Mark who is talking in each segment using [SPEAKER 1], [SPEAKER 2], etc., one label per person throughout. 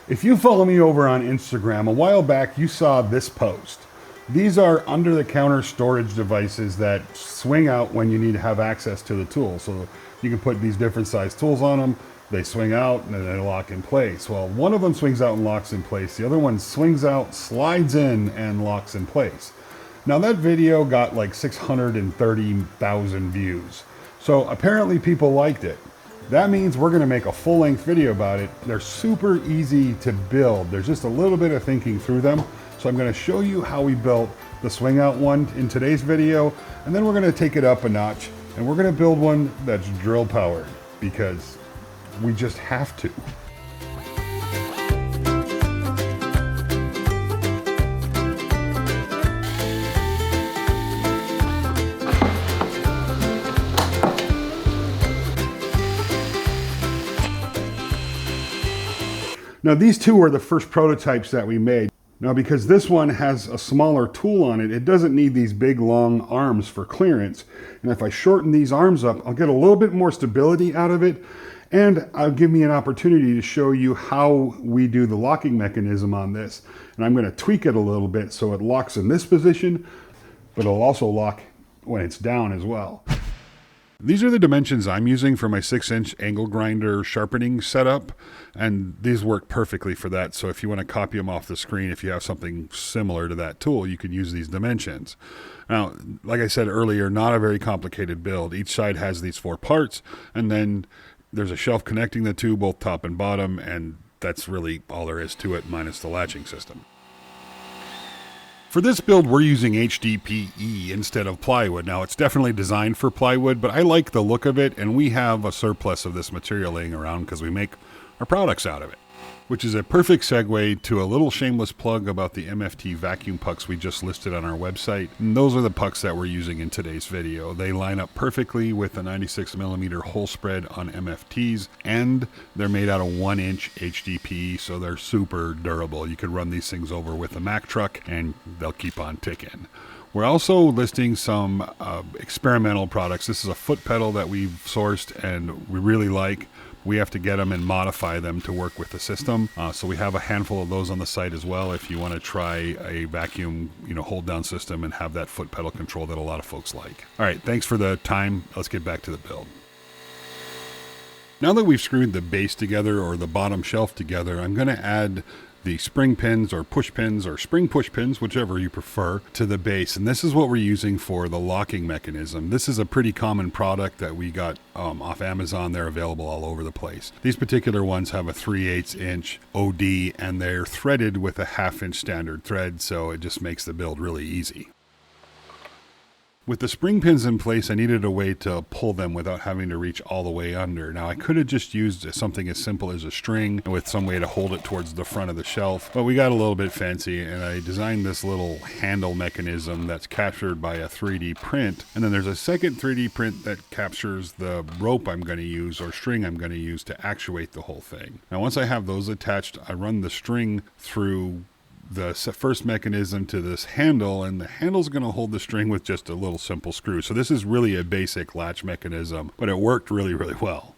[SPEAKER 1] If you follow me over on Instagram, a while back you saw this post. These are under-the-counter storage devices that swing out when you need to have access to the tool. So you can put these different size tools on them, they swing out, and then they lock in place. Well, one of them swings out and locks in place. The other one swings out, slides in, and locks in place. Now that video got like 630,000 views. So apparently people liked it. That means we're going to make a full-length video about it. They're super easy to build. There's just a little bit of thinking through them. So I'm going to show you how we built the swing out one in today's video, and then we're going to take it up a notch and we're going to build one that's drill powered because we just have to. Now these two are the first prototypes that we made. Now because this one has a smaller tool on it, it doesn't need these big long arms for clearance. And if I shorten these arms up, I'll get a little bit more stability out of it, and I'll give me an opportunity to show you how we do the locking mechanism on this. And I'm going to tweak it a little bit so it locks in this position, but it'll also lock when it's down as well. These are the dimensions I'm using for my 6-inch angle grinder sharpening setup, and these work perfectly for that. So if you want to copy them off the screen, if you have something similar to that tool, you can use these dimensions. Now, like I said earlier, not a very complicated build. Each side has these 4 parts, and then there's a shelf connecting the two, both top and bottom, and that's really all there is to it, minus the latching system. For this build, we're using HDPE instead of plywood. Now, it's definitely designed for plywood, but I like the look of it, and we have a surplus of this material laying around because we make our products out of it. Which is a perfect segue to a little shameless plug about the MFT vacuum pucks we just listed on our website. And those are the pucks that we're using in today's video. They line up perfectly with the 96mm hole spread on MFTs, and they're made out of 1-inch HDPE, so they're super durable. You could run these things over with a Mack truck and they'll keep on ticking. We're also listing some experimental products. This is a foot pedal that we've sourced and we really like. We have to get them and modify them to work with the system. So we have a handful of those on the site as well if you want to try a vacuum, hold down system and have that foot pedal control that a lot of folks like. All right, thanks for the time. Let's get back to the build. Now that we've screwed the base together or the bottom shelf together, I'm going to add the spring pins or push pins or spring push pins, whichever you prefer, to the base. And this is what we're using for the locking mechanism. This is a pretty common product that we got off Amazon. They're available all over the place. These particular ones have a 3/8 inch OD and they're threaded with a 1/2 inch standard thread, so it just makes the build really easy. With the spring pins in place, I needed a way to pull them without having to reach all the way under. Now, I could have just used something as simple as a string with some way to hold it towards the front of the shelf, but we got a little bit fancy, and I designed this little handle mechanism that's captured by a 3D print, and then there's a second 3D print that captures the rope I'm going to use or string I'm going to use to actuate the whole thing. Now, once I have those attached, I run the string through the first mechanism to this handle, and the handle's going to hold the string with just a little simple screw. So this is really a basic latch mechanism, but it worked really, really well.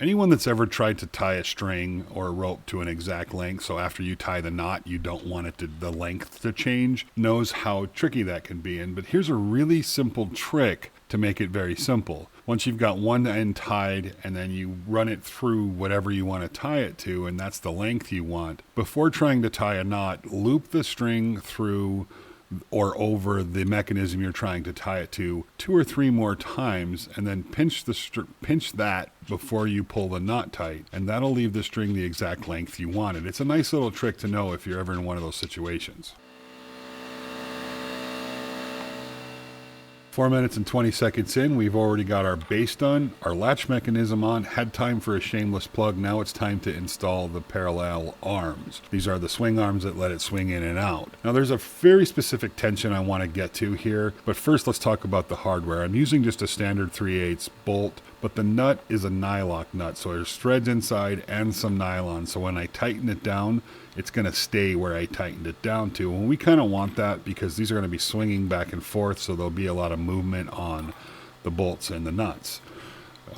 [SPEAKER 1] Anyone that's ever tried to tie a string or a rope to an exact length, so after you tie the knot, you don't want the length to change, knows how tricky that can be. But here's a really simple trick to make it very simple. Once you've got one end tied and then you run it through whatever you want to tie it to, and that's the length you want, before trying to tie a knot, loop the string through or over the mechanism you're trying to tie it to 2 or 3 more times, and then pinch that before you pull the knot tight, and that'll leave the string the exact length you wanted. It's a nice little trick to know if you're ever in one of those situations. 4 minutes and 20 seconds in, we've already got our base done, our latch mechanism on, had time for a shameless plug. Now it's time to install the parallel arms. These are the swing arms that let it swing in and out. Now there's a very specific tension I want to get to here, but first let's talk about the hardware. I'm using just a standard 3/8 bolt, but the nut is a nylock nut, so there's threads inside and some nylon, so when I tighten it down, it's going to stay where I tightened it down to. And we kind of want that because these are going to be swinging back and forth, so there'll be a lot of movement on the bolts and the nuts.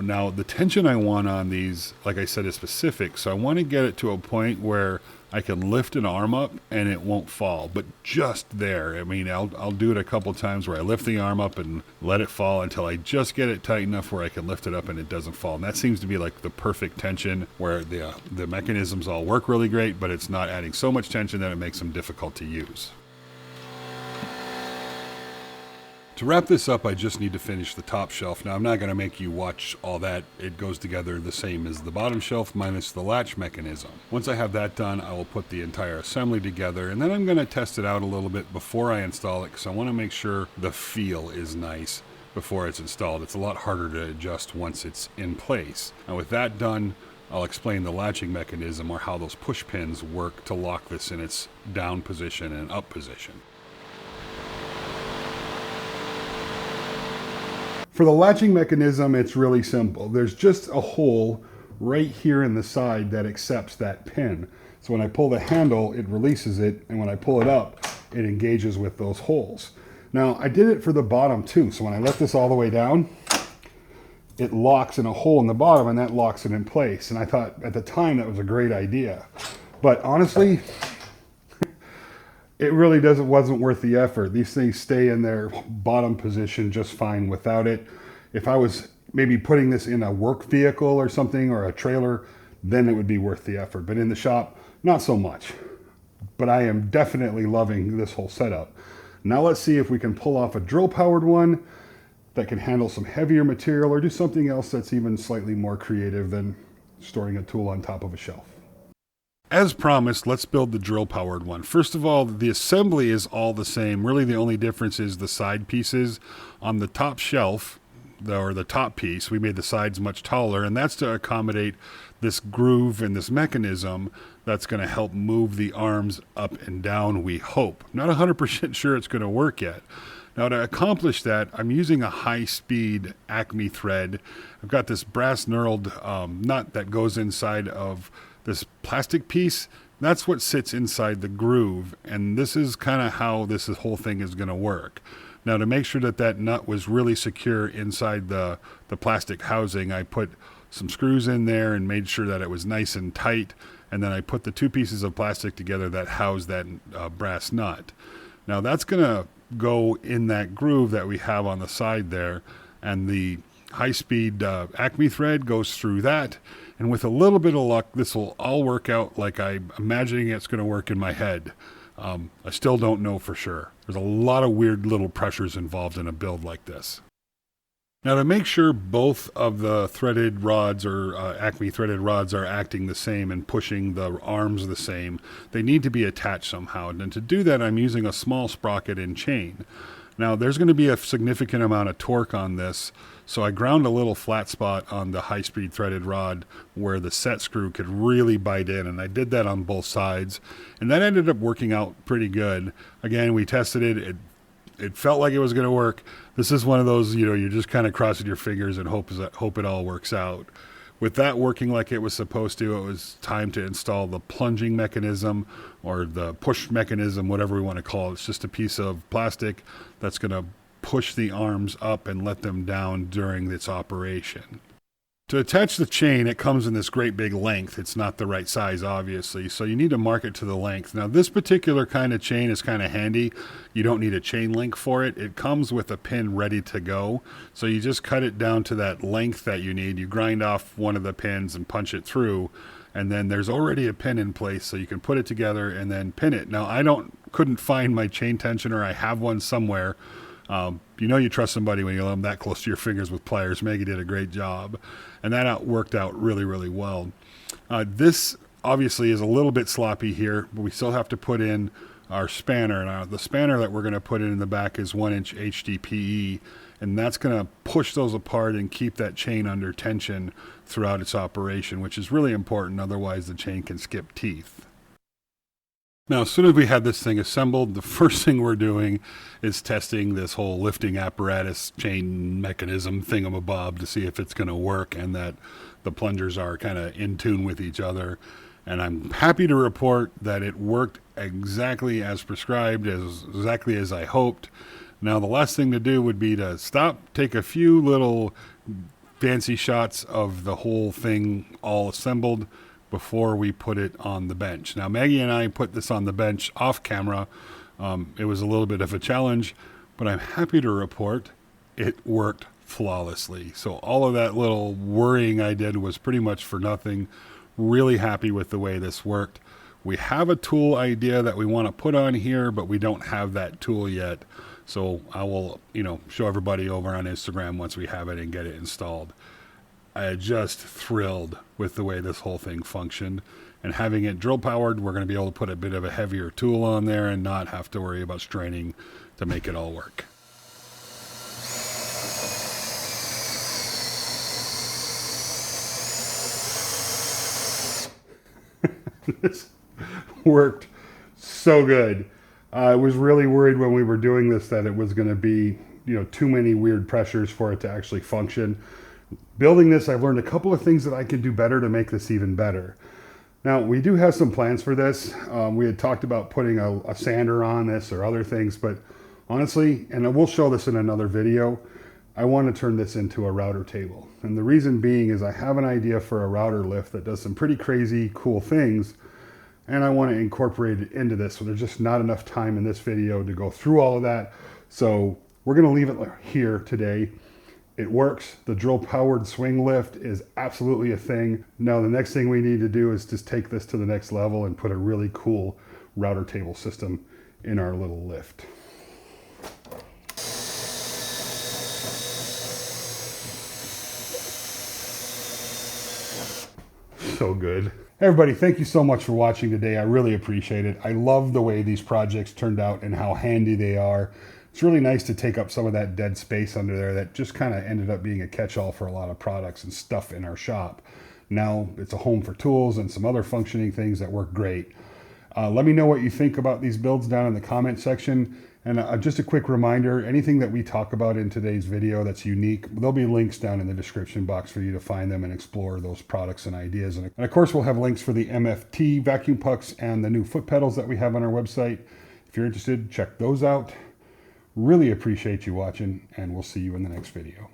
[SPEAKER 1] Now, the tension I want on these, like I said, is specific. So I want to get it to a point where I can lift an arm up and it won't fall, but just there. I mean, I'll do it a couple times where I lift the arm up and let it fall until I just get it tight enough where I can lift it up and it doesn't fall. And that seems to be like the perfect tension where the mechanisms all work really great, but it's not adding so much tension that it makes them difficult to use. To wrap this up, I just need to finish the top shelf. Now, I'm not going to make you watch all that. It goes together the same as the bottom shelf minus the latch mechanism. Once I have that done, I will put the entire assembly together, and then I'm going to test it out a little bit before I install it because I want to make sure the feel is nice before it's installed. It's a lot harder to adjust once it's in place. Now, with that done, I'll explain the latching mechanism or how those push pins work to lock this in its down position and up position. For the latching mechanism, it's really simple. There's just a hole right here in the side that accepts that pin. So when I pull the handle, it releases it, and when I pull it up, it engages with those holes. Now, I did it for the bottom too, so when I let this all the way down, it locks in a hole in the bottom, and that locks it in place. And I thought at the time that was a great idea. But honestly, it really wasn't worth the effort. These things stay in their bottom position just fine without it. If I was maybe putting this in a work vehicle or something or a trailer, then it would be worth the effort. But in the shop, not so much. But I am definitely loving this whole setup. Now let's see if we can pull off a drill-powered one that can handle some heavier material or do something else that's even slightly more creative than storing a tool on top of a shelf. As promised, let's build the drill-powered one. First of all, the assembly is all the same. Really, the only difference is the side pieces. On the top shelf, or the top piece, we made the sides much taller, and that's to accommodate this groove and this mechanism that's going to help move the arms up and down, we hope. Not 100% sure it's going to work yet. Now, to accomplish that, I'm using a high-speed Acme thread. I've got this brass knurled nut that goes inside of this plastic piece. That's what sits inside the groove, and this is kind of how this whole thing is going to work. Now, to make sure that that nut was really secure inside the plastic housing, I put some screws in there and made sure that it was nice and tight, and then I put the two pieces of plastic together that house that brass nut. Now, that's going to go in that groove that we have on the side there, and the high-speed Acme thread goes through that. And with a little bit of luck, this will all work out like I'm imagining it's going to work in my head. I still don't know for sure. There's a lot of weird little pressures involved in a build like this. Now, to make sure both of the threaded rods or Acme threaded rods are acting the same and pushing the arms the same, they need to be attached somehow. And to do that, I'm using a small sprocket and chain. Now, there's going to be a significant amount of torque on this, so I ground a little flat spot on the high-speed threaded rod where the set screw could really bite in, and I did that on both sides, and that ended up working out pretty good. Again, we tested it. It felt like it was going to work. This is one of those, you're just kind of crossing your fingers and hope it all works out. With that working like it was supposed to, it was time to install the plunging mechanism or the push mechanism, whatever we want to call it. It's just a piece of plastic that's going to push the arms up and let them down during its operation. To attach the chain, it comes in this great big length. It's not the right size, obviously, so you need to mark it to the length. Now, this particular kind of chain is kind of handy. You don't need a chain link for it. It comes with a pin ready to go, so you just cut it down to that length that you need. You grind off one of the pins and punch it through, and then there's already a pin in place, so you can put it together and then pin it. Now, couldn't find my chain tensioner. I have one somewhere. You trust somebody when you let them that close to your fingers with pliers. Maggie did a great job, and that worked out really, really well. This obviously is a little bit sloppy here, but we still have to put in our spanner. Now, the spanner that we're going to put in the back is 1-inch HDPE, and that's going to push those apart and keep that chain under tension throughout its operation, which is really important. Otherwise, the chain can skip teeth. Now, as soon as we had this thing assembled, the first thing we're doing is testing this whole lifting apparatus chain mechanism thingamabob to see if it's going to work and that the plungers are kind of in tune with each other. And I'm happy to report that it worked exactly as prescribed, exactly as I hoped. Now, the last thing to do would be to stop, take a few little fancy shots of the whole thing all assembled before we put it on the bench. Now, Maggie and I put this on the bench off camera. It was a little bit of a challenge, but I'm happy to report it worked flawlessly. So all of that little worrying I did was pretty much for nothing. Really happy with the way this worked. We have a tool idea that we want to put on here, but we don't have that tool yet. So I will, show everybody over on Instagram once we have it and get it installed. I just thrilled with the way this whole thing functioned. And having it drill powered, we're going to be able to put a bit of a heavier tool on there and not have to worry about straining to make it all work. This worked so good. I was really worried when we were doing this that it was going to be, too many weird pressures for it to actually function. Building this, I've learned a couple of things that I can do better to make this even better. Now, we do have some plans for this. We had talked about putting a sander on this or other things, but honestly, and we'll show this in another video, I want to turn this into a router table. And the reason being is I have an idea for a router lift that does some pretty crazy cool things, and I want to incorporate it into this. So there's just not enough time in this video to go through all of that. So we're going to leave it here today. It works. The drill powered swing lift is absolutely a thing. Now the next thing we need to do is just take this to the next level and put a really cool router table system in our little lift. So good. Everybody, thank you so much for watching today. I really appreciate it. I love the way these projects turned out and how handy they are. It's really nice to take up some of that dead space under there that just kind of ended up being a catch-all for a lot of products and stuff in our shop. Now it's a home for tools and some other functioning things that work great. Let me know what you think about these builds down in the comment section. And just a quick reminder, anything that we talk about in today's video that's unique, there'll be links down in the description box for you to find them and explore those products and ideas. And of course, we'll have links for the MFT vacuum pucks and the new foot pedals that we have on our website. If you're interested, check those out. Really appreciate you watching, and we'll see you in the next video.